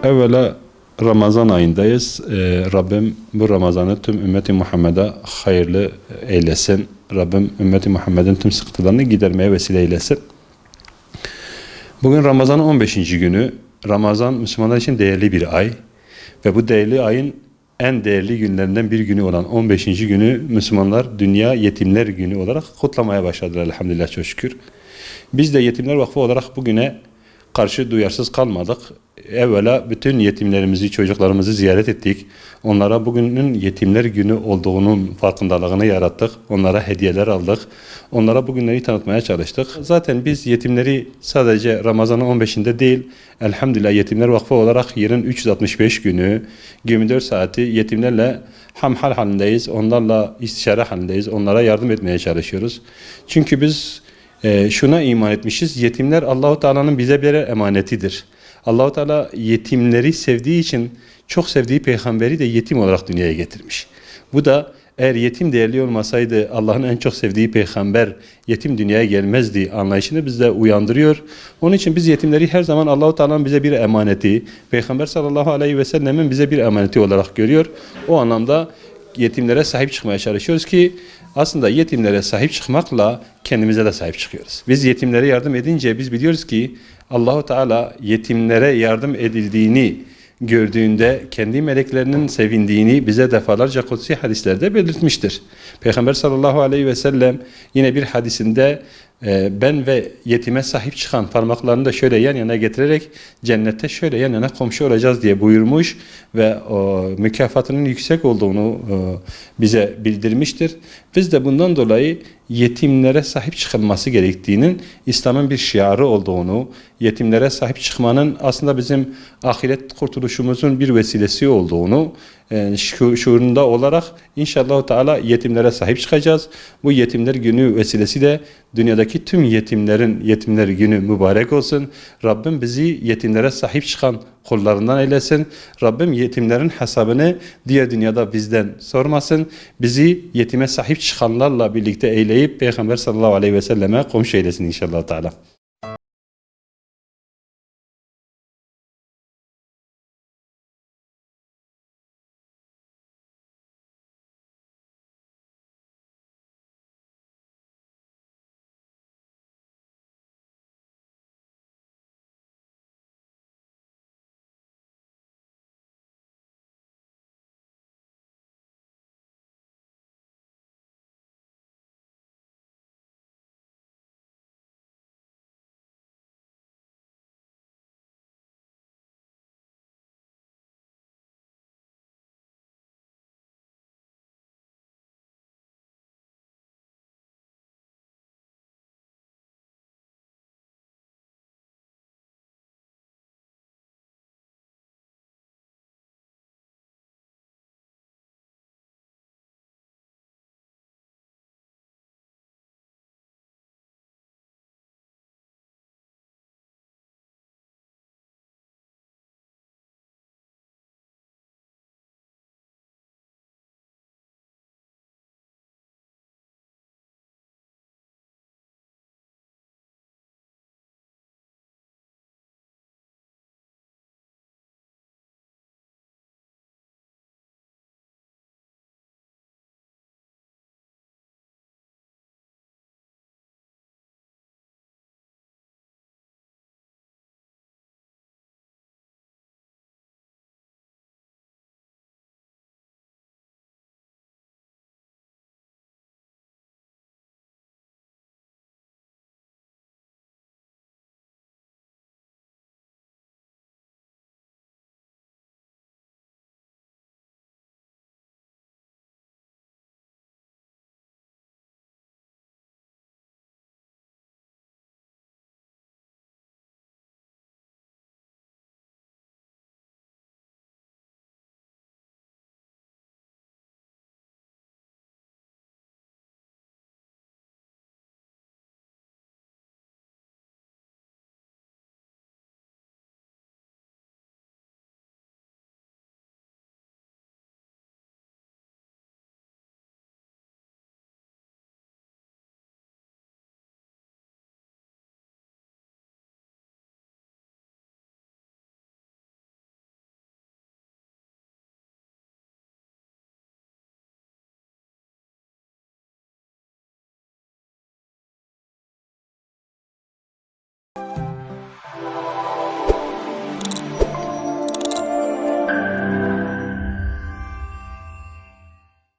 Evvela Ramazan ayındayız. Rabbim bu Ramazan'ı tüm ümmeti Muhammed'e hayırlı eylesin. Rabbim ümmeti Muhammed'in tüm sıkıntılarını gidermeye vesile eylesin. Bugün Ramazan'ın 15. günü. Ramazan Müslümanlar için değerli bir ay. Ve bu değerli ayın en değerli günlerinden bir günü olan 15. günü Müslümanlar Dünya Yetimler Günü olarak kutlamaya başladılar elhamdülillah, çok şükür. Biz de Yetimler Vakfı olarak bugüne karşı duyarsız kalmadık. Evvela bütün yetimlerimizi, çocuklarımızı ziyaret ettik. Onlara bugünün Yetimler Günü olduğunun farkındalığını yarattık. Onlara hediyeler aldık. Onlara bugünleri tanıtmaya çalıştık. Zaten biz yetimleri sadece Ramazan'ın 15'inde değil, elhamdülillah Yetimler Vakfı olarak yılın 365 günü, 24 saati yetimlerle hamhal halindeyiz. Onlarla istişare halindeyiz. Onlara yardım etmeye çalışıyoruz. Çünkü biz şuna iman etmişiz. Yetimler Allahu Teala'nın bize bir emanetidir. Allahu Teala yetimleri sevdiği için çok sevdiği peygamberi de yetim olarak dünyaya getirmiş. Bu da eğer yetim değerli olmasaydı Allah'ın en çok sevdiği peygamber yetim dünyaya gelmezdi anlayışını bizde uyandırıyor. Onun için biz yetimleri her zaman Allahu Teala'nın bize bir emaneti, Peygamber sallallahu aleyhi ve sellemin bize bir emaneti olarak görüyor. O anlamda yetimlere sahip çıkmaya çalışıyoruz ki aslında yetimlere sahip çıkmakla kendimize de sahip çıkıyoruz. Biz yetimlere yardım edince biz biliyoruz ki Allahu Teala yetimlere yardım edildiğini gördüğünde kendi meleklerinin sevindiğini bize defalarca kutsi hadislerde belirtmiştir. Peygamber sallallahu aleyhi ve sellem yine bir hadisinde ben ve yetime sahip çıkan parmaklarını da şöyle yan yana getirerek cennette şöyle yan yana komşu olacağız diye buyurmuş ve mükafatının yüksek olduğunu bize bildirmiştir. Biz de bundan dolayı yetimlere sahip çıkılması gerektiğinin İslam'ın bir şiarı olduğunu, yetimlere sahip çıkmanın aslında bizim ahiret kurtuluşumuzun bir vesilesi olduğunu şuurunda olarak inşallah Teala yetimlere sahip çıkacağız. Bu Yetimler Günü vesilesiyle dünyadaki tüm yetimlerin Yetimler Günü mübarek olsun. Rabbim bizi yetimlere sahip çıkan kullarından eylesin. Rabbim yetimlerin hesabını diğer dünyada bizden sormasın. Bizi yetime sahip çıkanlarla birlikte eyleyip Peygamber sallallahu aleyhi ve selleme komşu eylesin inşallah Teala.